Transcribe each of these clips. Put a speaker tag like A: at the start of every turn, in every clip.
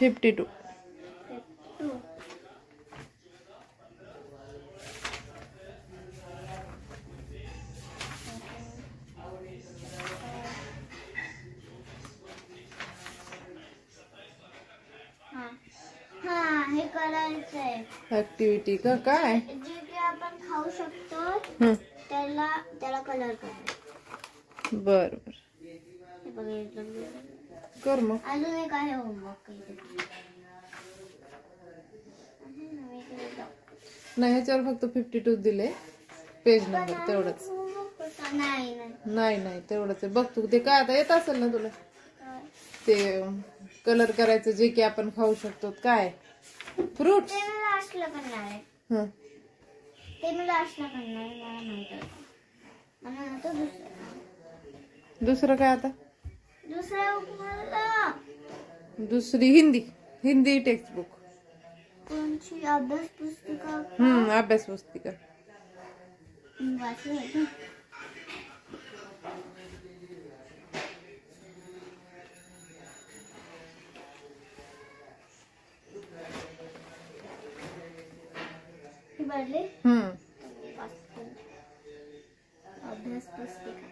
A: 52.
B: हे करायचं आहे
A: ऍक्टिव्हिटी का काय?
B: जे की आपण खाऊ शकतो त्याला कलर करायचा.
A: बर बर कर मग.
B: अजून एक आहे होमवर्क.
A: नाही ह्याच्यावर फक्त 52 दिले पेज नंबर तेवढंच. नाही तेवढंच आहे. बघ तू ते काय आता येत असेल ना तुला ते कलर करायचं जे की आपण खाऊ शकतो. काय फ्रूट
B: ते मी लास्टला करणार आहे.
A: दुसरं काय आता? दुसरी हिंदी टेक्स्ट बुक.
B: कोणची? अभ्यास पुस्तिका.
A: अभ्यास पुस्तिका.
B: अभ्यास पुस्तिका.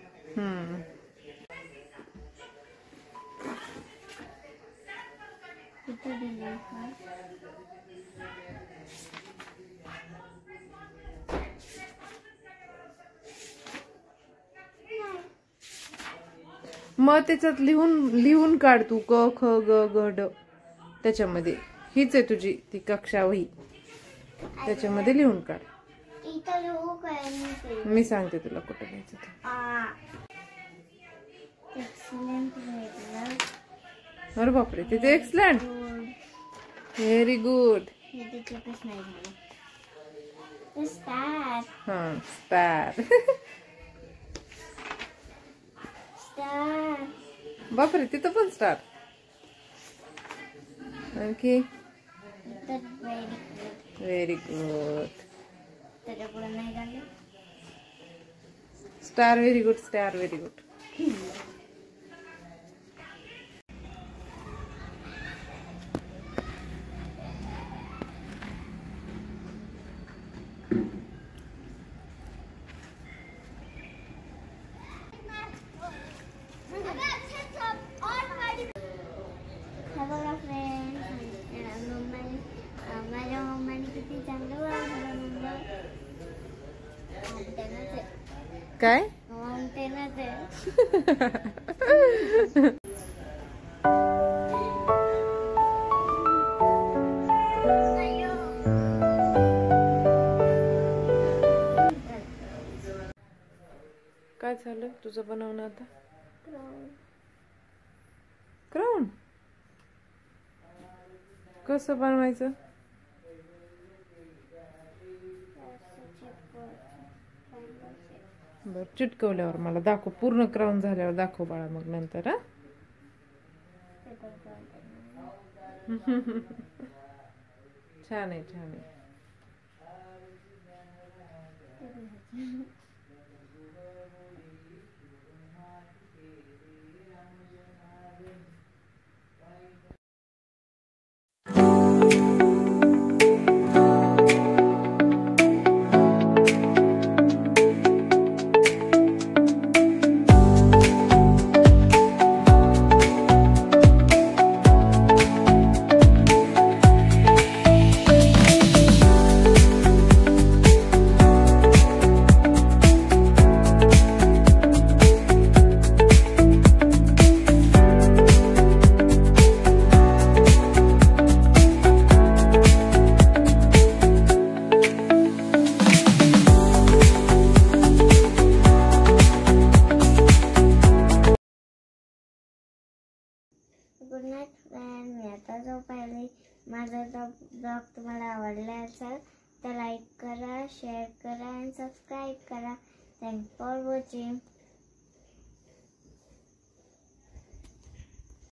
A: मग त्याच्यात लिहून काढ तू क ख ग घ ड. त्याच्यामध्ये हीच आहे तुझी ती कक्षा वही. त्याच्यामध्ये लिहून काढ. मी सांगते तुला कुठं घ्यायचं ते. अरे बापरे तिथे एक्सलंट. Very good. स्टार. बापरे तिथं पण स्टार. आणखी very good. Star very good. Star very good.
B: माझ्या मम्माने किती चांगलं
A: काय
B: माउंटेनच आहे.
A: काय झालं तुझं बनवणं आता? क्राउन. कसं बनवायचं? बर चिटकवल्यावर मला दाखव. पूर्ण क्राउन झाल्यावर दाखव बाळा मग नंतर. छान आहे छान आहे.
B: Good night friend. मी आता झोपायले. माझा ब्लॉग तुम्हाला आवडला असेल तर लाईक करा, शेअर करा आणि सबस्क्राईब करा. Thanks for watching.